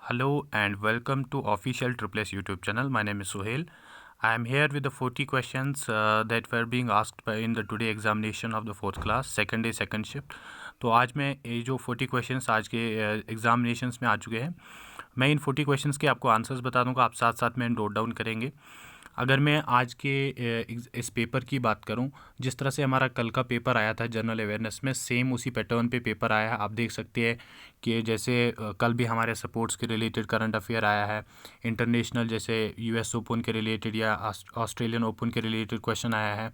Hello and welcome to official Triple S YouTube channel. My name is Suhail. I am here with the 40 questions that were being asked in the today examination of the fourth class, second day, second shift. तो आज मैं ये जो 40 questions आज के examinations में आ चुके हैं, मैं इन 40 क्वेश्चंस के आपको आंसर्स बता दूंगा, आप साथ साथ में नोट डाउन करेंगे। अगर मैं आज के इस पेपर की बात करूं, जिस तरह से हमारा कल का पेपर आया था जनरल अवेयरनेस में, सेम उसी पैटर्न पे पेपर आया है। आप देख सकते हैं कि जैसे कल भी हमारे स्पोर्ट्स के रिलेटेड करंट अफेयर आया है, इंटरनेशनल जैसे यूएस ओपन के रिलेटेड या ऑस्ट्रेलियन ओपन के रिलेटेड क्वेश्चन आया है।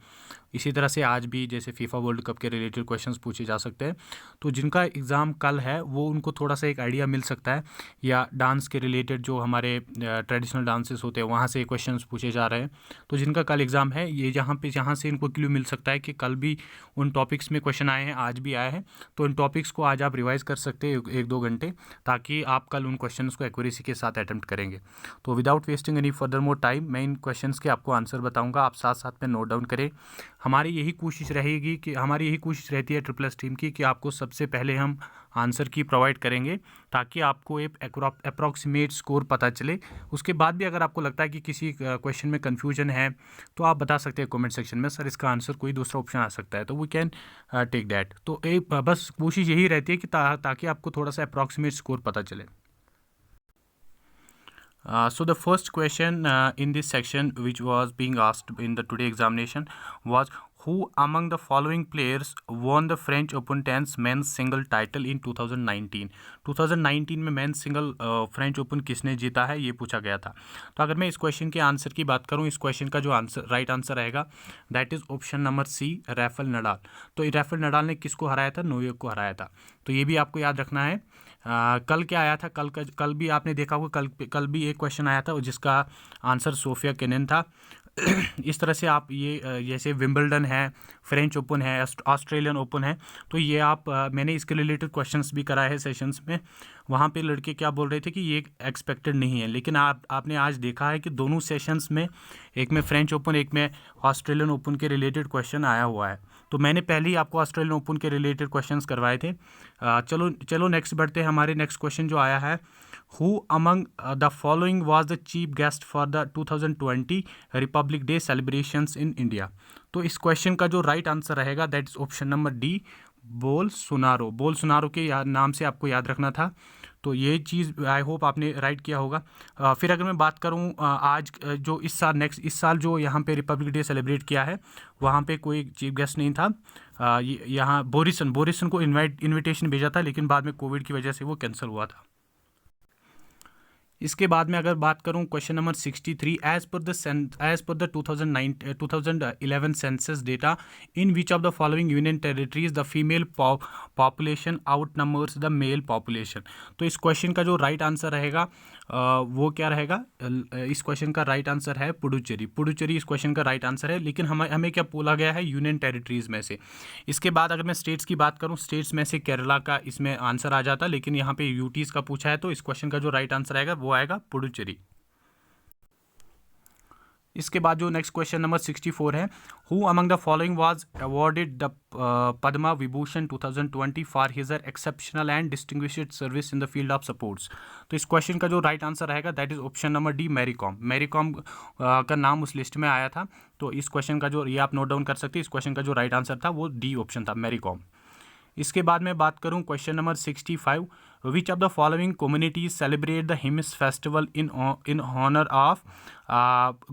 इसी तरह से आज भी जैसे फीफा वर्ल्ड कप के रिलेटेड क्वेश्चंस पूछे जा सकते हैं। तो जिनका एग्ज़ाम कल है वो उनको थोड़ा सा एक आइडिया मिल सकता है, या डांस के रिलेटेड जो हमारे ट्रेडिशनल डांसेस होते हैं वहाँ से क्वेश्चंस पूछे जा रहे हैं। तो जिनका कल एग्ज़ाम है, ये जहाँ से इनको क्लू मिल सकता है कि कल भी उन टॉपिक्स में क्वेश्चन आए हैं, आज भी आए हैं। तो इन टॉपिक्स को आज आप रिवाइज़ कर सकते हैं 1-2 घंटे, ताकि आप कल उन क्वेश्चंस को एक्यूरेसी के साथ अटेम्प्ट करेंगे। तो without wasting any further more time, मैं इन क्वेश्चंस के आपको आंसर बताऊंगा, आप साथ साथ में नोट डाउन करें। हमारी यही कोशिश रहती है ट्रिपल एस टीम की कि आपको सबसे पहले हम आंसर की प्रोवाइड करेंगे, ताकि आपको एक अप्रॉक्सीमेट स्कोर पता चले। उसके बाद भी अगर आपको लगता है कि किसी क्वेश्चन में कन्फ्यूजन है, तो आप बता सकते हैं कमेंट सेक्शन में, सर इसका आंसर कोई दूसरा ऑप्शन आ सकता है, तो वी कैन टेक दैट। तो एक बस कोशिश यही रहती है कि ताकि आपको थोड़ा सा अप्रॉक्सीमेट स्कोर पता चले। So the first question in this section which was being asked in the today examination was, who among the following players won the French Open tennis men's single title in 2019? 2019 में men's single French open किसने जीता है, ये पूछा गया था। तो अगर मैं इस क्वेश्चन के आंसर की बात करूं, इस क्वेश्चन का जो आंसर राइट आंसर रहेगा that is option number C, Rafael Nadal. तो राफेल नडाल ने किसको हराया था? नोवाक को हराया था। तो ये भी आपको याद रखना है। कल क्या आया था? कल भी आपने देखा होगा, कल भी एक क्वेश्चन आया था जिसका आंसर सोफिया केनिन था। इस तरह से आप ये जैसे विंबलडन है, फ्रेंच ओपन है, ऑस्ट्रेलियन ओपन है, तो ये आप मैंने इसके रिलेटेड क्वेश्चंस भी कराए हैं सेशंस में। वहाँ पे लड़के क्या बोल रहे थे कि ये एक्सपेक्टेड नहीं है, लेकिन आपने आज देखा है कि दोनों सेशंस में, एक में फ्रेंच ओपन, एक में ऑस्ट्रेलियन ओपन के रिलेटेड क्वेश्चन आया हुआ है। तो मैंने पहले ही आपको ऑस्ट्रेलियन ओपन के रिलेटेड क्वेश्चंस करवाए थे। चलो नेक्स्ट बढ़ते हैं। हमारे नेक्स्ट क्वेश्चन जो आया है, who among the following was the chief guest for the 2020 Republic day celebrations in India? तो इस क्वेश्चन का जो राइट आंसर रहेगा that is option number D, Bolsonaro. Bolsonaro के नाम से आपको याद रखना था। तो ये चीज़ आई होप आपने राइट किया होगा। फिर अगर मैं बात करूँ आज जो इस साल जो यहाँ पे रिपब्लिक डे सेलिब्रेट किया है, वहाँ पे कोई चीफ गेस्ट नहीं था। यहाँ बोरिसन को इनविटेशन भेजा था, लेकिन बाद में कोविड की वजह से वो कैंसिल हुआ था। इसके बाद में अगर बात करूं question number 63, as per the 2011 census data, in which of the following union territories the female population outnumbers the male population? तो इस क्वेश्चन का जो राइट आंसर रहेगा वो क्या रहेगा? इस क्वेश्चन का राइट आंसर है पुडुचेरी इस क्वेश्चन का राइट आंसर है, लेकिन हमें क्या बोला गया है? यूनियन टेरिटरीज में से। इसके बाद अगर मैं स्टेट्स की बात करूं, स्टेट्स में से केरला का इसमें आंसर आ जाता, लेकिन यहाँ पे यूटीज का पूछा है, तो इस क्वेश्चन का जो राइट आंसर आएगा वो आएगा पुडुचेरी। इसके बाद जो नेक्स्ट क्वेश्चन नंबर 64 है, who among the following was awarded the Padma Vibhushan 2020 for his exceptional and distinguished service in the field of sports? तो इस क्वेश्चन का जो राइट आंसर रहेगा that is option number D, Mary Kom का नाम उस लिस्ट में आया था। तो इस क्वेश्चन का जो, ये आप नोट डाउन कर सकते हैं, इस क्वेश्चन का जो राइट आंसर था वो डी ऑप्शन था, मैरी कॉम। इसके बाद में बात करूं question number 65, which of the following communities celebrate the Hemis festival in honour of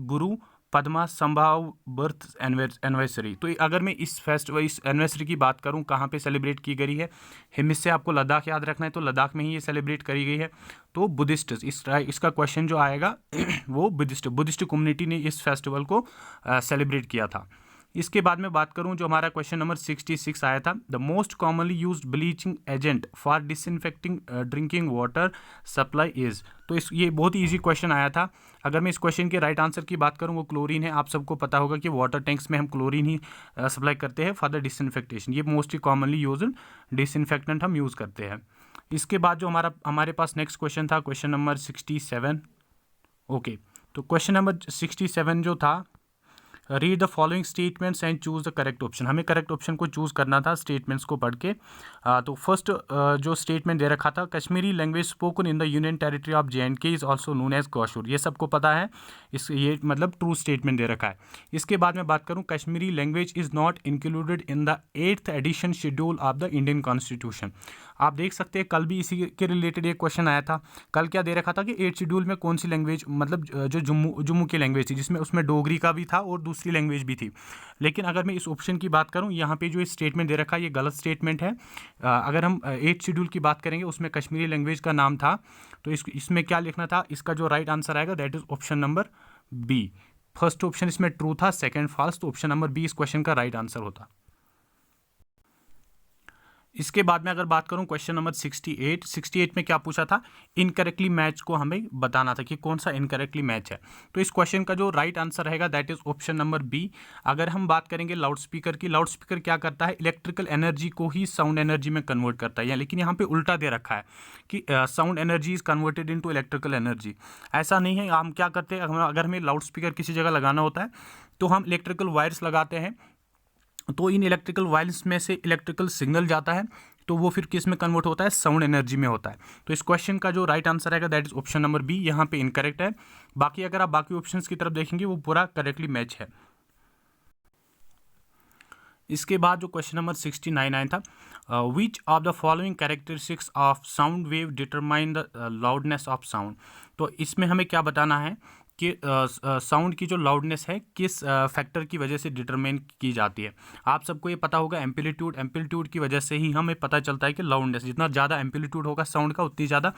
Guru Padma संभाव बर्थ एनिवर्सरी? तो अगर मैं इस एनिवर्सरी की बात करूं, कहाँ पे सेलिब्रेट की गई है? हिम्स से आपको लद्दाख याद रखना है, तो लद्दाख में ही ये सेलिब्रेट करी गई है। तो बुद्धिस्ट, इसका क्वेश्चन जो आएगा वो बुद्धिस्ट कम्युनिटी ने इस फेस्टिवल को सेलिब्रेट किया था। इसके बाद में बात करूं जो हमारा क्वेश्चन नंबर 66 आया था, the most commonly used bleaching agent for disinfecting drinking water supply is? तो ये बहुत ही ईजी क्वेश्चन आया था। अगर मैं इस क्वेश्चन के राइट आंसर की बात करूं, वो क्लोरीन है। आप सबको पता होगा कि वाटर टैंक्स में हम क्लोरीन ही सप्लाई करते हैं फॉर द डिसइंफेक्टेशन। ये मोस्टली कॉमनली यूज्ड डिसइंफेक्टेंट हम यूज़ करते हैं। इसके बाद जो हमारे पास नेक्स्ट क्वेश्चन था, क्वेश्चन नंबर 67। ओके, तो क्वेश्चन नंबर 67 जो था, read the following statements and choose the correct option. हमें करेक्ट ऑप्शन को चूज करना था स्टेटमेंट्स को पढ़ के। तो फर्स्ट जो स्टेटमेंट दे रखा था, Kashmiri language spoken in the union territory of JNK is also known as Goshur. ये सबको पता है, ये मतलब ट्रू स्टेटमेंट दे रखा है। इसके बाद मैं बात करूँ, Kashmiri language is not included in the 8th edition schedule of the Indian constitution. आप देख सकते हैं कल भी इसी के रिलेटेड एक क्वेश्चन आया था। कल क्या दे रखा था कि 8th शेड्यूल में कौन सी लैंग्वेज, मतलब जो जम्मू की लैंग्वेज थी, जिसमें उसमें डोगरी का भी था और दूसरी लैंग्वेज भी थी। लेकिन अगर मैं इस ऑप्शन की बात करूं, यहाँ पे जो स्टेटमेंट दे रखा है ये गलत स्टेटमेंट है। अगर हम 8th शेड्यूल की बात करेंगे, उसमें कश्मीरी लैंग्वेज का नाम था, तो इसमें क्या लिखना था, इसका जो राइट आंसर आएगा that is option number B. First option इसमें ट्रू था, सेकंड फॉल्स, तो ऑप्शन नंबर बी इस क्वेश्चन का राइट आंसर होता। इसके बाद में अगर बात करूं क्वेश्चन नंबर 68 में क्या पूछा था, इनकरेक्टली मैच को हमें बताना था कि कौन सा इनकरेक्टली मैच है। तो इस क्वेश्चन का जो राइट आंसर रहेगा that is option number B. अगर हम बात करेंगे लाउड स्पीकर की, लाउड स्पीकर क्या करता है, इलेक्ट्रिकल एनर्जी को ही साउंड एनर्जी में कन्वर्ट करता है, लेकिन यहाँ पे उल्टा दे रखा है कि sound energy is converted into electrical energy. ऐसा नहीं है। हम क्या करते हैं, अगर हमें लाउड स्पीकर किसी जगह लगाना होता है तो हम इलेक्ट्रिकल वायर्स लगाते हैं, तो इन इलेक्ट्रिकल वायर्स में से इलेक्ट्रिकल सिग्नल जाता है, तो वो फिर किस में कन्वर्ट होता है, साउंड एनर्जी में होता है। तो इस क्वेश्चन का जो राइट आंसर आएगा that is option number B, यहाँ पे इनकरेक्ट है। बाकी अगर आप बाकी ऑप्शंस की तरफ देखेंगे वो पूरा करेक्टली मैच है। इसके बाद जो क्वेश्चन नंबर 69 आया था, which of the following characteristics of sound wave determine the loudness of sound. तो इसमें हमें क्या बताना है कि साउंड की जो लाउडनेस है किस फैक्टर की वजह से डिटरमाइन की जाती है। आप सबको ये पता होगा, एम्पलीट्यूड की वजह से ही हमें पता चलता है कि लाउडनेस, जितना ज़्यादा एम्पलीट्यूड होगा साउंड का उतनी ज़्यादा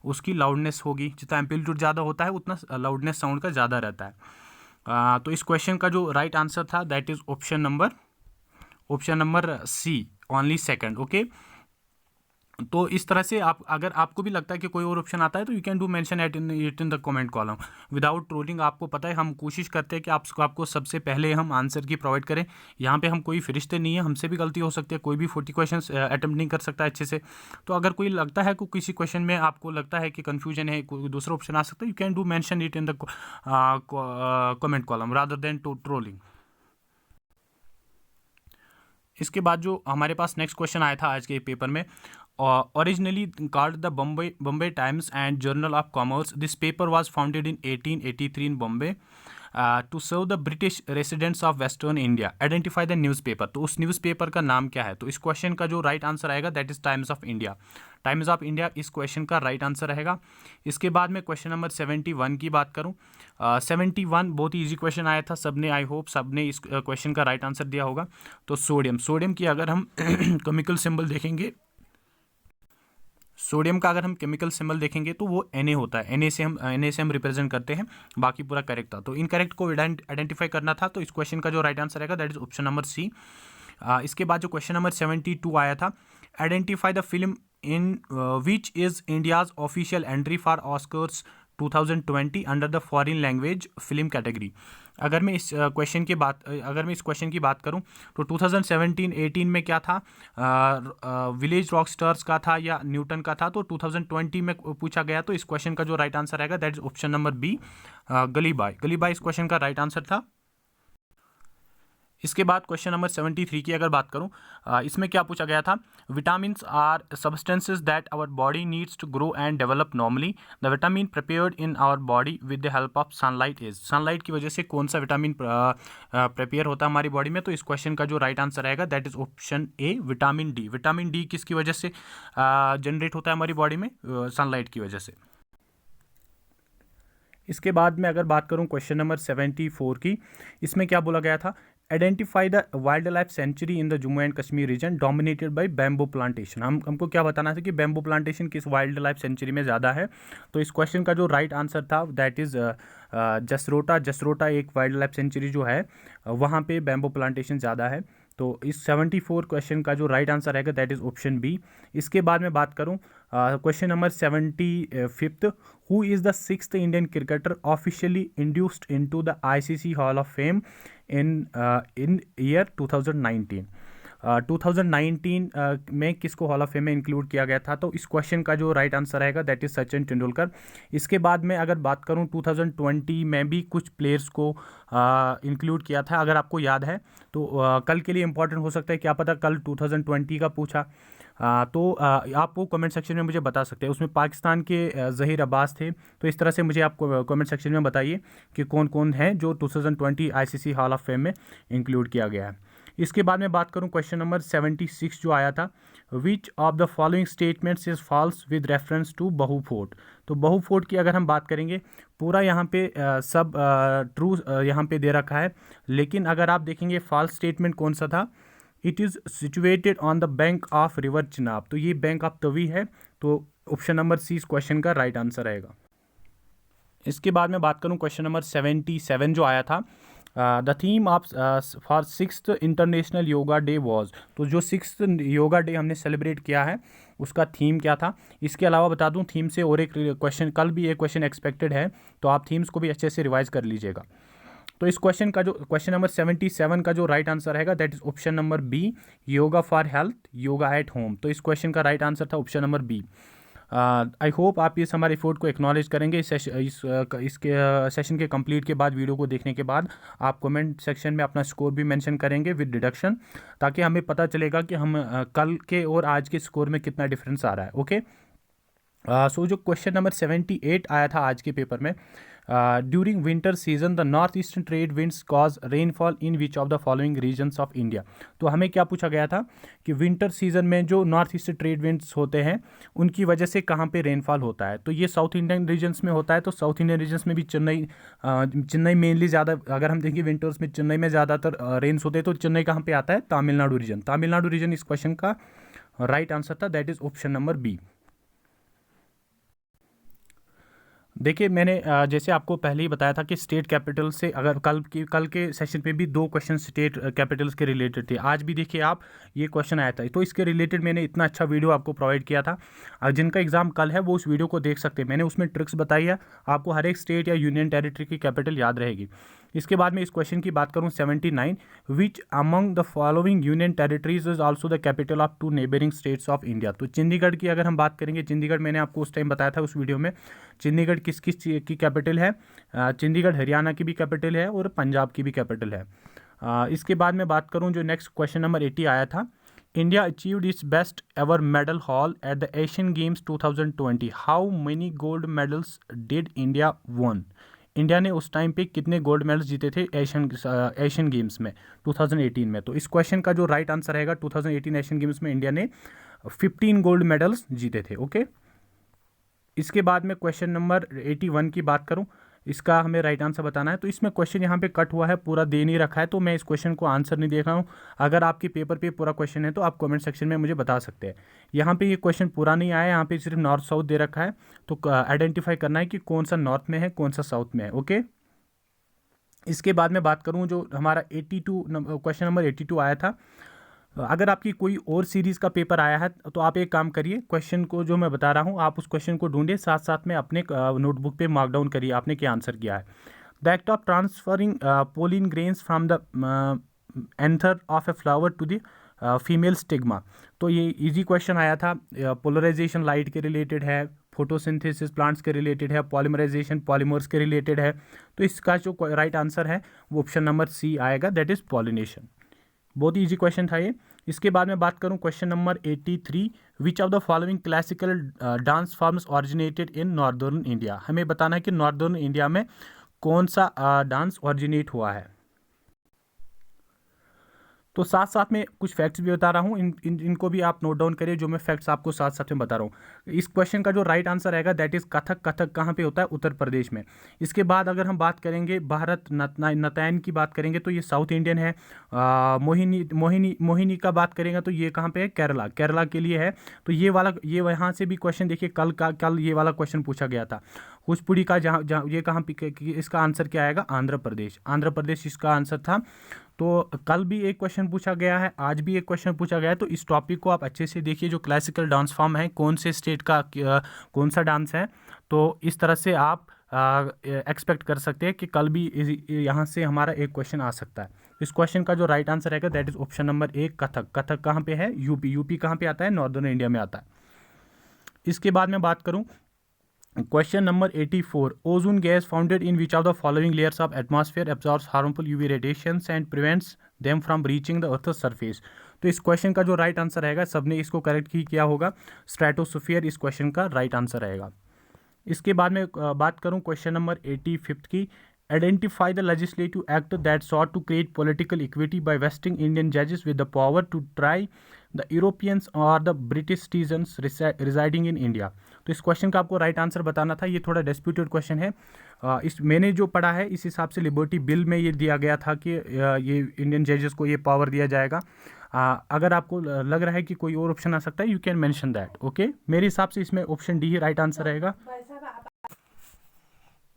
उसकी लाउडनेस होगी, जितना एम्पलीट्यूड ज़्यादा होता है उतना लाउडनेस साउंड का ज़्यादा रहता है। तो इस क्वेश्चन का जो राइट आंसर था that is option number C, only second. Okay, तो इस तरह से आप, अगर आपको भी लगता है कि कोई और ऑप्शन आता है तो you can do mention it in the comment column without trolling. आपको पता है हम कोशिश करते हैं कि आपको सबसे पहले हम आंसर की प्रोवाइड करें। यहाँ पे हम कोई फरिश्ते नहीं है, हमसे भी गलती हो सकती है, कोई भी 40 क्वेश्चन अटेम्प्ट नहीं कर सकता अच्छे से। तो अगर कोई लगता है कि किसी क्वेश्चन में आपको लगता है कि कन्फ्यूजन है, कोई दूसरा ऑप्शन आ सकता है, you can do mention it in the comment column rather than trolling. इसके बाद जो हमारे पास नेक्स्ट क्वेश्चन आया था आज के पेपर में, originally called the Bombay Times and Journal of Commerce, this paper was founded in 1883 in Bombay to serve the British residents of Western India. Identify the newspaper. तो उस न्यूज़पेपर का नाम क्या है। तो इस क्वेश्चन का जो राइट आंसर आएगा that is times of India. Times of India इस क्वेश्चन का राइट आंसर रहेगा। इसके बाद में क्वेश्चन नंबर 71 की बात करूँ, 71 बहुत ही ईजी क्वेश्चन आया था, सबने आई होप सबने इस क्वेश्चन का राइट आंसर दिया होगा। तो सोडियम की अगर हम केमिकल सिंबल देखेंगे, सोडियम का अगर हम केमिकल सिंबल देखेंगे तो वो Na होता है, Na से हम रिप्रेजेंट करते हैं। बाकी पूरा करेक्ट था, तो इनकरेक्ट को आइडेंटिफाई करना था। तो इस क्वेश्चन का जो राइट आंसर आएगा that is option number C. इसके बाद जो क्वेश्चन नंबर 72 आया था, identify the film in which is India's official entry for Oscars 2020 under the foreign language film category. अगर मैं इस क्वेश्चन की बात करूं तो 2017-18 में क्या था, विलेज रॉक स्टार्स का था या न्यूटन का था। तो 2020 में पूछा गया, तो इस क्वेश्चन का जो राइट आंसर आएगा that is option number B, Gully Boy इस क्वेश्चन का राइट आंसर था। इसके बाद क्वेश्चन नंबर 73 की अगर बात करूं, इसमें क्या पूछा गया था, vitamins are substances that our body needs to grow and develop normally, the vitamin prepared in our body with the help of sunlight is. Sunlight की वजह से कौन सा विटामिन प्रिपेयर होता है हमारी बॉडी में। तो इस क्वेश्चन का जो राइट आंसर आएगा that is option A, vitamin D. Vitamin D किसकी वजह से जनरेट होता है हमारी बॉडी में, सनलाइट की वजह से। इसके बाद में अगर बात करूं क्वेश्चन नंबर 74 की, इसमें क्या बोला गया था, identify the wild life sanctuary in the Jammu and Kashmir region dominated by bamboo plantation. हमको क्या बताना था कि बैम्बू प्लांटेशन किस वाइल्ड लाइफ सेंचुरी में ज़्यादा है। तो इस क्वेश्चन का जो राइट आंसर था दैट इज़ जसरोटा एक वाइल्ड लाइफ सेंचुरी जो है वहाँ पे बैम्बू प्लांटेशन ज़्यादा है। तो इस 74 क्वेश्चन का जो राइट आंसर रहेगा दैट इज़ ऑप्शन बी। इसके बाद में बात करूँ question number 75, who is the 6th Indian cricketer officially induced into the ICC hall of fame in year 2019। 2019 में किसको हॉल ऑफ फेम में इंक्लूड किया गया था? तो इस क्वेश्चन का जो राइट आंसर रहेगा दैट इज सचिन तेंदुलकर। इसके बाद में अगर बात करूं 2020 में भी कुछ प्लेयर्स को इंक्लूड किया था, अगर आपको याद है तो कल के लिए इंपॉर्टेंट हो सकता है, क्या पता कल 2020 का पूछा। तो आप वो कमेंट सेक्शन में मुझे बता सकते हैं। उसमें पाकिस्तान के ज़हीर अब्बास थे। तो इस तरह से मुझे आप कमेंट सेक्शन में बताइए कि कौन कौन है जो 2020 आईसीसी हॉल ऑफ फेम में इंक्लूड किया गया है। इसके बाद में बात करूं क्वेश्चन नंबर 76 जो आया था, which of the following statements is false with reference to Bahu fort. तो बहू फोर्ट की अगर हम बात करेंगे, पूरा यहाँ पे सब ट्रू यहाँ पे दे रखा है, लेकिन अगर आप देखेंगे फॉल्स स्टेटमेंट कौन सा था, it is situated on the bank of river Chenab. तो ये बैंक ऑफ तवी है, तो ऑप्शन नंबर सी इस क्वेश्चन का राइट आंसर रहेगा। इसके बाद में बात करूं क्वेश्चन नंबर 77 जो आया था, the theme of for 6th international yoga day was. तो जो 6th योगा डे हमने सेलिब्रेट किया है उसका थीम क्या था? इसके अलावा बता दूं थीम से और एक क्वेश्चन, कल भी एक क्वेश्चन एक्सपेक्टेड है, तो आप थीम्स को भी अच्छे से रिवाइज कर लीजिएगा। तो इस क्वेश्चन का जो क्वेश्चन नंबर 77 का जो राइट आंसर रहेगा that is option number B, yoga for health, yoga at home. तो इस क्वेश्चन का राइट आंसर था option number B. I hope आप इस हमारे एफर्ट को एक्नॉलेज करेंगे। इसके सेशन के कंप्लीट के बाद, वीडियो को देखने के बाद आप कमेंट सेक्शन में अपना स्कोर भी मेंशन करेंगे विद डिडक्शन, ताकि हमें पता चलेगा कि हम कल के और आज के स्कोर में कितना डिफरेंस आ रहा है। ओके, सो जो क्वेश्चन नंबर 78 आया था आज के पेपर में, during winter season the north eastern trade winds cause rainfall in which of the following regions of India. तो हमें क्या पूछा गया था कि विंटर सीजन में जो नॉर्थ ईस्टर्न ट्रेड विंड्स होते हैं उनकी वजह से कहाँ पे रेनफॉल होता है? तो ये साउथ इंडियन रीजन्स में होता है। तो साउथ इंडियन रीजन्स में भी चेन्नई मेनली ज़्यादा, अगर हम देखें विंटर्स में चेन्नई में ज़्यादातर रेन्स होते हैं। तो चेन्नई कहाँ पे आता है? तमिलनाडु रीजन। तमिलनाडु रीजन इस क्वेश्चन का राइट आंसर था, that is option number B. देखिए मैंने जैसे आपको पहले ही बताया था कि स्टेट कैपिटल से, अगर कल के सेशन पे भी 2 क्वेश्चन स्टेट कैपिटल्स के रिलेटेड थे, आज भी देखिए आप ये क्वेश्चन आया था। तो इसके रिलेटेड मैंने इतना अच्छा वीडियो आपको प्रोवाइड किया था। जिनका एग्जाम कल है वो उस वीडियो को देख सकते हैं। मैंने उसमें ट्रिक्स बताई है, आपको हर एक स्टेट या यूनियन टेरिटरी की कैपिटल याद रहेगी। इसके बाद में इस क्वेश्चन की बात करूं 79, which among the following union territories is also the capital of 2 neighbouring states of India. तो चंडीगढ़ की अगर हम बात करेंगे, चंडीगढ़ मैंने आपको उस टाइम बताया था उस वीडियो में, चंडीगढ़ किस किस की कैपिटल है? चंडीगढ़ हरियाणा की भी कैपिटल है और पंजाब की भी कैपिटल है। इसके बाद में बात करूं जो नेक्स्ट क्वेश्चन नंबर 80 आया था, India achieved it's best ever medal hall at the Asian games 2020, how many gold medals did India one. India ने उस टाइम पे कितने गोल्ड मेडल्स जीते थे एशियन गेम्स में 2018 में? तो इस क्वेश्चन का जो राइट आंसर रहेगा 2018 एशियन गेम्स में इंडिया ने 15 गोल्ड मेडल्स जीते थे। ओके, इसके बाद में क्वेश्चन नंबर 81 की बात करूं, इसका हमें राइट आंसर बताना है। तो इसमें क्वेश्चन यहाँ पे कट हुआ है, पूरा दे नहीं रखा है, तो मैं इस क्वेश्चन को आंसर नहीं देख रहा हूँ। अगर आपके पेपर पे पूरा क्वेश्चन है तो आप कमेंट सेक्शन में मुझे बता सकते हैं। यहाँ पे ये क्वेश्चन पूरा नहीं आया, यहाँ पे सिर्फ नॉर्थ साउथ दे रखा है, तो आइडेंटिफाई करना है कि कौन सा नॉर्थ में है कौन सा साउथ में है। ओके, इसके बाद में बात करूँ जो हमारा 82 क्वेश्चन नंबर 82 आया था, अगर आपकी कोई और सीरीज़ का पेपर आया है तो आप एक काम करिए, क्वेश्चन को जो मैं बता रहा हूँ आप उस क्वेश्चन को ढूंढिए, साथ साथ में अपने नोटबुक पे मार्क डाउन करिए आपने क्या आंसर किया है। The act of transferring pollen grains from the anther of a flower to the female stigma. तो ये इजी क्वेश्चन आया था, पोलराइजेशन लाइट के रिलेटेड है, फोटोसिंथेसिस प्लांट्स के रिलेटेड है, पॉलीमराइजेशन पॉलीमर्स के रिलेटेड है। तो इसका जो राइट आंसर है वो ऑप्शन नंबर सी आएगा, दैट इज पॉलिनेशन। बहुत ही ईजी क्वेश्चन था ये। इसके बाद में बात करूं question number 83, which of the following classical dance forms originated in northern India. हमें बताना है कि नॉर्दर्न इंडिया में कौन सा डांस ऑरिजिनेट हुआ है। तो साथ साथ में कुछ फैक्ट्स भी बता रहा हूँ, इनको भी आप नोट डाउन करिए जो मैं फैक्ट्स आपको साथ साथ में बता रहा हूँ। इस क्वेश्चन का जो राइट आंसर रहेगा दैट इज़ कथक। कथक कहाँ पे होता है? उत्तर प्रदेश में। इसके बाद अगर हम बात करेंगे भारत नृत्यायन की बात करेंगे तो ये साउथ इंडियन है। मोहिनी का बात करेंगे तो ये कहाँ पे है? केरला। केरला के लिए है। तो ये वहाँ से भी क्वेश्चन देखिए, कल ये वाला क्वेश्चन पूछा गया था कुचिपुड़ी का, जहाँ ये कहाँ पे, इसका आंसर क्या आएगा? आंध्र प्रदेश। आंध्र प्रदेश इसका आंसर था। तो कल भी एक क्वेश्चन पूछा गया है, आज भी एक क्वेश्चन पूछा गया है। तो इस टॉपिक को आप अच्छे से देखिए, जो क्लासिकल डांस फॉर्म है कौन से स्टेट का कौन सा डांस है। तो इस तरह से आप एक्सपेक्ट कर सकते हैं कि कल भी यहाँ से हमारा एक क्वेश्चन आ सकता है। इस क्वेश्चन का जो राइट आंसर रहेगा that is option number A, Kathak. Kathak कहाँ पे है? यूपी। यूपी कहाँ पे आता है? नॉर्दर्न इंडिया में आता है। इसके बाद मैं बात करूँ question number 84, ozone gas founded in which of the following layers of atmosphere absorbs harmful UV radiations and prevents them from reaching the earth surface. तो इस क्वेश्चन का जो राइट आंसर रहेगा, सबने इसको करेक्ट ही किया होगा, स्ट्रेटोस्फीयर इस क्वेश्चन का राइट आंसर रहेगा। इसके बाद में बात करूं क्वेश्चन नंबर 85 की, identify the legislative act that sought to create political equity by vesting Indian जजेस with the power to try the Europeans और the British citizens residing in India. तो इस क्वेश्चन का आपको राइट आंसर बताना था। ये थोड़ा डिस्प्यूटेड क्वेश्चन है। इस मैंने जो पढ़ा है इस हिसाब से लिबर्टी बिल में ये दिया गया था कि ये इंडियन जजेस को ये पावर दिया जाएगा। अगर आपको लग रहा है कि कोई और ऑप्शन आ सकता है, you can mention that. Okay, मेरे हिसाब से इसमें ऑप्शन डी ही राइट आंसर रहेगा।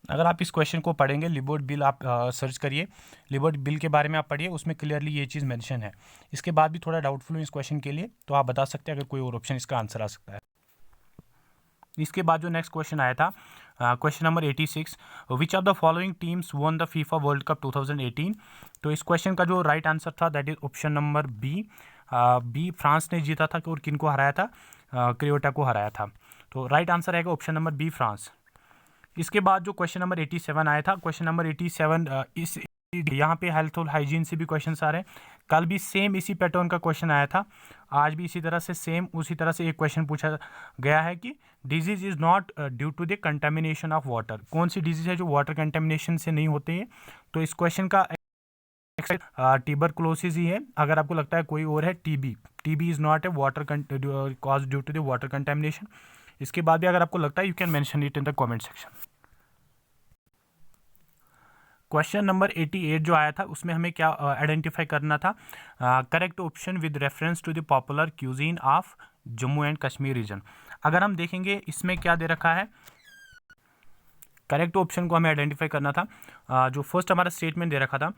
अगर आप इस क्वेश्चन को पढ़ेंगे, लिबर्ट बिल आप सर्च करिए, लिबर्ट बिल के बारे में आप पढ़िए, उसमें क्लियरली ये चीज़ मेंशन है। इसके बाद भी थोड़ा डाउटफुल हूँ इस क्वेश्चन के लिए, तो आप बता सकते हैं अगर कोई और ऑप्शन इसका आंसर आ सकता है। इसके बाद जो नेक्स्ट क्वेश्चन आया था, question number 86, which of the following teams won the FIFA world cup 2018। तो इस क्वेश्चन का जो राइट आंसर था that is option number B, France ने जीता था। और किन को हराया था? क्रोएशिया को हराया था। तो राइट आंसर रहेगा ऑप्शन नंबर बी, फ्रांस। इसके बाद जो क्वेश्चन नंबर 87 आया था, क्वेश्चन नंबर 87 इस यहाँ पे हेल्थ और हाइजीन से भी क्वेश्चन आ रहे हैं। कल भी सेम इसी पैटर्न का क्वेश्चन आया था, आज भी इसी तरह से सेम उसी तरह से एक क्वेश्चन पूछा गया है कि disease is not due to the contamination of water. कौन सी डिजीज है जो वाटर कंटेमिनेशन से नहीं होते हैं? तो इस क्वेश्चन का ट्यूबरकुलोसिस ही है। अगर आपको लगता है कोई और है, TB is not a water cause due to the water contamination. इसके बाद भी अगर आपको लगता है, you can mention it in the comment section. Question number 88 जो आया था उसमें हमें क्या आइडेंटिफाई करना था? Correct option with reference to the popular cuisine of Jammu and Kashmir region. अगर हम देखेंगे इसमें क्या दे रखा है, करेक्ट ऑप्शन को हमें आइडेंटिफाई करना था। जो फर्स्ट हमारा स्टेटमेंट दे रखा था,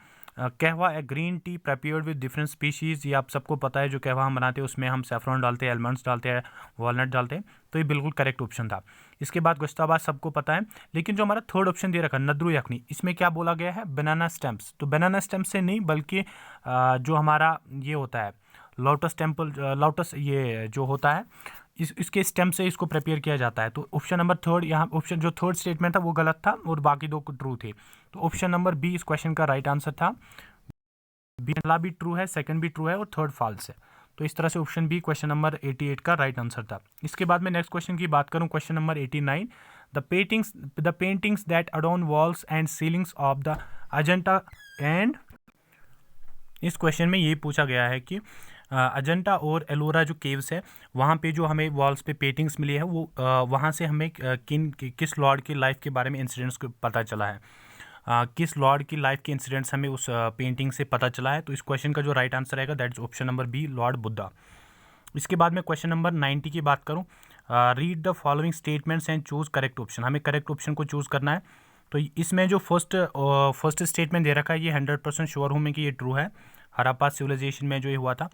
kahwa a green tea prepared with different species. ये आप सबको पता है, जो कहवा हम बनाते हैं उसमें हम सेफ्रॉन डालते हैं, आलमंड्स डालते हैं, वॉलनट डालते हैं। तो ये बिल्कुल करेक्ट ऑप्शन था। इसके बाद गुश्ताबाद सबको पता है, लेकिन जो हमारा थर्ड ऑप्शन दे रखा नद्रू यखनी, इसमें क्या बोला गया है? बनाना स्टेम्प्स। तो बनाना स्टेम्प्स से नहीं, बल्कि जो हमारा ये होता है लोटस ये जो होता है इसके स्टेम से इसको प्रिपेयर किया जाता है। तो ऑप्शन नंबर थर्ड, यहाँ ऑप्शन जो थर्ड स्टेटमेंट था वो गलत था और बाकी दो ट्रू थे। तो ऑप्शन नंबर बी इस क्वेश्चन का राइट आंसर था। बी पहला भी ट्रू है, सेकंड भी ट्रू है और थर्ड फॉल्स है। तो इस तरह से ऑप्शन बी क्वेश्चन नंबर 88 का राइट आंसर था। इसके बाद में नेक्स्ट क्वेश्चन की बात करूँ, question number 89, the paintings that adorn walls and ceilings of the Ajanta and. इस क्वेश्चन में ये पूछा गया है कि अजंता और एलोरा जो केव्स है वहाँ पे जो हमें वॉल्स पे पेंटिंग्स मिली है वो वहाँ से हमें किस लॉर्ड की लाइफ के बारे में इंसिडेंट्स को पता चला है, किस लॉर्ड की लाइफ के इंसिडेंट्स हमें उस पेंटिंग से पता चला है। तो इस क्वेश्चन का जो राइट आंसर रहेगा that is option number B, lord Buddha. इसके बाद में क्वेश्चन नंबर 90 की बात करूँ, read the following statements and choose correct option. हमें करेक्ट ऑप्शन को चूज़ करना है। तो इसमें जो फर्स्ट स्टेटमेंट दे रखा है ये 100% श्योर हूँ मैं कि ये ट्रू है। हड़प्पा सिविलाइजेशन में जो ये हुआ था,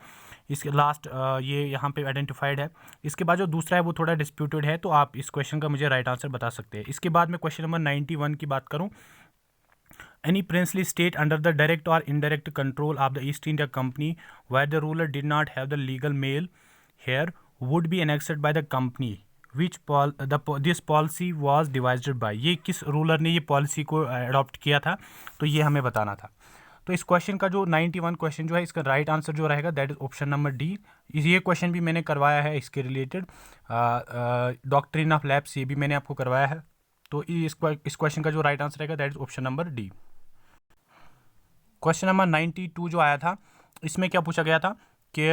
इसके लास्ट ये यहाँ पे आइडेंटिफाइड है। इसके बाद जो दूसरा है वो थोड़ा डिस्प्यूटेड है, तो आप इस क्वेश्चन का मुझे राइट आंसर बता सकते हैं। इसके बाद में क्वेश्चन नंबर 91 की बात करूँ, any princely state under the direct और indirect control of the East India Company where the ruler did not have the legal male heir would be annexed by the company which this policy was devised by. ये किस ruler ने ये policy को adopt किया था, तो ये हमें बताना था। तो इस क्वेश्चन का जो 91 क्वेश्चन जो है इसका राइट आंसर जो रहेगा that is option number D. ये क्वेश्चन भी मैंने करवाया है, इसके रिलेटेड डॉक्ट्रिन ऑफ लैप्स ये भी मैंने आपको करवाया है। तो इस क्वेश्चन का जो राइट आंसर रहेगा that is option number D. Question number 92 जो आया था इसमें क्या पूछा गया था कि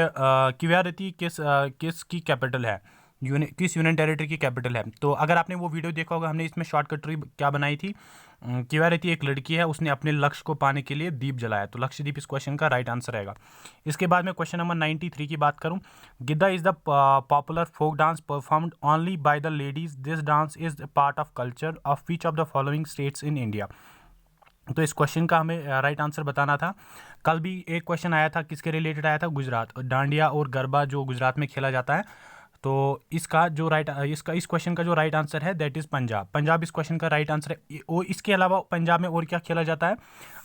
किव्यारती किस की कैपिटल है, किस यूनियन टेरिटरी की कैपिटल है। तो अगर आपने वो वीडियो देखा होगा, हमने इसमें शॉर्टकट ट्री क्या बनाई थी। किव्यारती एक लड़की है, उसने अपने लक्ष्य को पाने के लिए दीप जलाया। तो लक्षद्वीप इस क्वेश्चन का राइट आंसर रहेगा। इसके बाद में क्वेश्चन नंबर 93 की बात करूं, Giddha is the popular folk dance performed only by the ladies. This dance is part of culture of which of the following states in India. तो इस क्वेश्चन का हमें राइट आंसर बताना था। कल भी एक क्वेश्चन आया था, किसके रिलेटेड आया था? गुजरात। डांडिया और गरबा जो गुजरात में खेला जाता है, तो इसका जो इस क्वेश्चन का जो राइट आंसर है दैट इज़ पंजाब। पंजाब इस क्वेश्चन का राइट आंसर है। और इसके अलावा पंजाब में और क्या खेला जाता है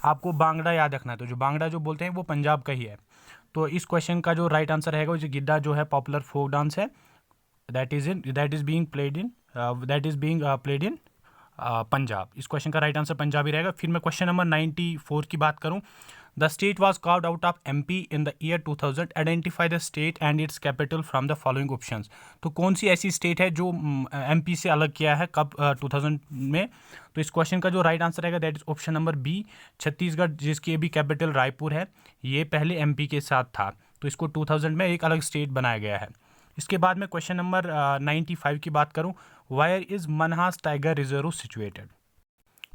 आपको बांगड़ा याद रखना है। तो जो बांगड़ा जो बोलते हैं वो पंजाब का ही है। तो इस क्वेश्चन का जो राइट आंसर रहेगा जो गिद्दा जो है पॉपुलर फोक डांस है that is being played in Punjab. इस क्वेश्चन का राइट आंसर पंजाब ही रहेगा। फिर मैं क्वेश्चन नंबर 94 की बात करूं। The state was carved out of MP in the year 2000। Identify the state and it's capital from the following options. तो कौन सी ऐसी स्टेट है जो एमपी से अलग किया है कब 2000 में। तो इस क्वेश्चन का जो राइट आंसर रहेगा that is option number B Chhattisgarh, जिसकी अभी कैपिटल रायपुर है। ये पहले एमपी के साथ था, तो इसको 2000 में एक अलग स्टेट बनाया गया है। इसके बाद में क्वेश्चन नंबर 95 की बात करूं। Where is Manas tiger reserve situated.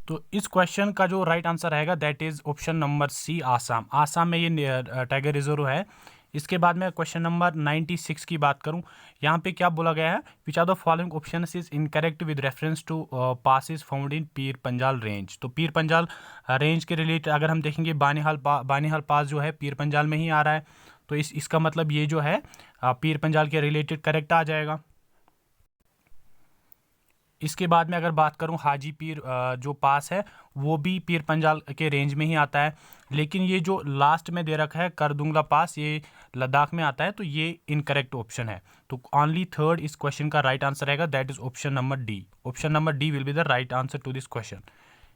तो इस क्वेश्चन का जो राइट आंसर रहेगा that is option number C Assam. Assam में ये टाइगर रिजर्व है। इसके बाद में क्वेश्चन नंबर 96 की बात करूं। यहाँ पे क्या बोला गया है, which are the following option is incorrect with reference to passes found in Pir Panjal range. तो पीर पंजाल रेंज के रिलेटेड अगर हम देखेंगे बानीहाल पास जो है पीर पंजाल में ही आ रहा है। तो इसका मतलब ये जो है पीर पंजाल के रिलेटेड करेक्ट आ जाएगा। इसके बाद में अगर बात करूं हाजी पीर जो पास है वो भी पीर पंजाल के रेंज में ही आता है, लेकिन ये जो लास्ट में दे रखा है करदुंगला पास ये लद्दाख में आता है, तो ये इनकरेक्ट ऑप्शन है। तो ओनली थर्ड इस क्वेश्चन का राइट आंसर रहेगा that is option number D. Option number D will be the right answer to this question.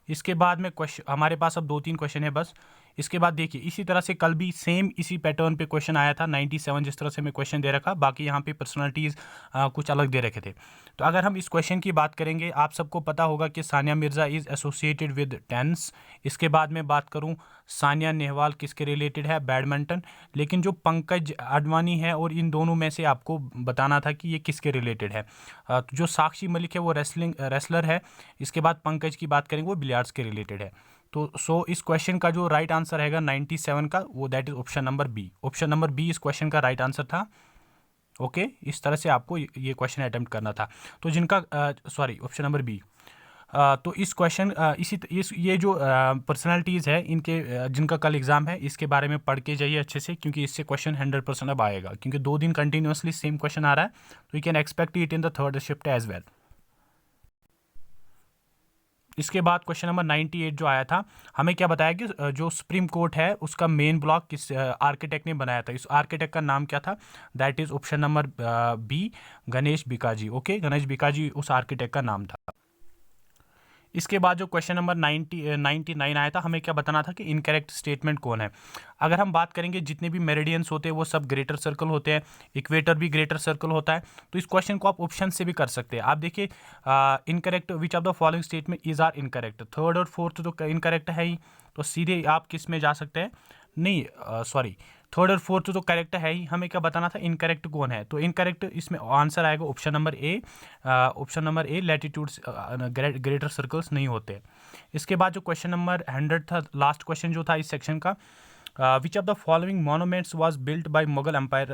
इसके बाद में क्वेश्चन हमारे पास अब 2-3 क्वेश्चन है बस। इसके बाद देखिए इसी तरह से कल भी सेम इसी पैटर्न पे क्वेश्चन आया था 97 जिस तरह से मैं क्वेश्चन दे रखा, बाकी यहाँ पे पर्सनालिटीज़ कुछ अलग दे रखे थे। तो अगर हम इस क्वेश्चन की बात करेंगे, आप सबको पता होगा कि Sania Mirza is associated with tennis. इसके बाद मैं बात करूँ सानिया नेहवाल किसके रिलेटेड है, बैडमिंटन। लेकिन जो पंकज अडवाणी है और इन दोनों में से आपको बताना था कि ये किसके रिलेटेड है। तो जो साक्षी मलिक है वो रेसलर है। इसके बाद पंकज की बात करेंगे वो बिलियर्ड्स के रिलेटेड है। तो इस क्वेश्चन का जो राइट आंसर रहेगा 97 का वो that is option number B. Option number B इस क्वेश्चन का राइट आंसर था। ओके, इस तरह से आपको ये क्वेश्चन अटेम्प्ट करना था। तो जिनका ऑप्शन नंबर बी। तो इस क्वेश्चन ये जो पर्सनालिटीज़ है इनके जिनका कल एग्जाम है इसके बारे में पढ़ के जाइए अच्छे से, क्योंकि इससे क्वेश्चन 100% अब आएगा, क्योंकि 2 दिन कंटिन्यूसली सेम क्वेश्चन आ रहा है। तो you can expect it in the third shift as well. इसके बाद क्वेश्चन नंबर 98 जो आया था, हमें क्या बताया कि जो सुप्रीम कोर्ट है उसका मेन ब्लॉक किस आर्किटेक्ट ने बनाया था। इस आर्किटेक्ट का नाम क्या था, that is option number B Ganesh Bikaji. Okay, Ganesh Bikaji उस आर्किटेक्ट का नाम था। इसके बाद जो क्वेश्चन नंबर 99 आया था, हमें क्या बताना था कि इनकरेक्ट स्टेटमेंट कौन है। अगर हम बात करेंगे जितने भी मेरिडियंस होते हैं वो सब ग्रेटर सर्कल होते हैं, इक्वेटर भी ग्रेटर सर्कल होता है। तो इस क्वेश्चन को आप ऑप्शन से भी कर सकते हैं। आप देखिए incorrect which of the following statement is are incorrect. Third और फोर्थ तो इनकरेक्ट है ही, तो सीधे आप किस में जा सकते हैं, नहीं थर्ड और फोर्थ तो करेक्ट है ही, हमें क्या बताना था इनकरेक्ट कौन है। तो इनकरेक्ट इसमें आंसर आएगा option number A. Option number A latitudes greater circles नहीं होते। इसके बाद जो क्वेश्चन नंबर 100 था, लास्ट क्वेश्चन जो था इस सेक्शन का, which of the following monuments was built by Mughal empire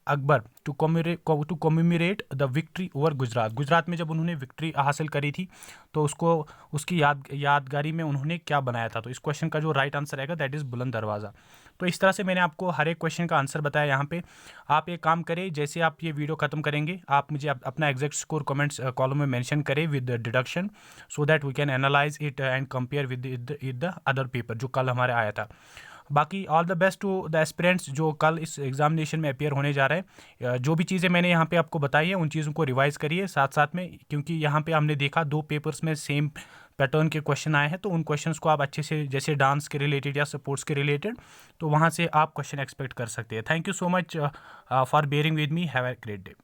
Akbar to commemorate the victory over Gujarat. Gujarat में जब उन्होंने विक्ट्री हासिल करी थी तो उसकी यादगारी में उन्होंने क्या बनाया था। तो इस क्वेश्चन का जो राइट आंसर रहेगा दैट इज़ बुलंद दरवाज़ा। तो इस तरह से मैंने आपको हर एक क्वेश्चन का आंसर बताया यहाँ पे। आप एक काम करें, जैसे आप ये वीडियो खत्म करेंगे आप मुझे अपना एग्जैक्ट स्कोर कमेंट्स कॉलम में मेंशन करें with deduction, so that we can analyse it and compare with the other paper जो कल हमारे आया था। बाकी all the best to the aspirants जो कल इस एग्जामिनेशन में अपियर होने जा रहे हैं। जो भी चीज़ें मैंने यहाँ पे आपको बताई है उन चीज़ों को रिवाइज करिए साथ साथ में, क्योंकि यहाँ पे हमने देखा 2 पेपर्स में सेम पैटर्न के क्वेश्चन आए हैं। तो उन क्वेश्चंस को आप अच्छे से, जैसे डांस के रिलेटेड या स्पोर्ट्स के रिलेटेड, तो वहाँ से आप क्वेश्चन एक्सपेक्ट कर सकते हैं। Thank you so much for bearing with me. Have a great day.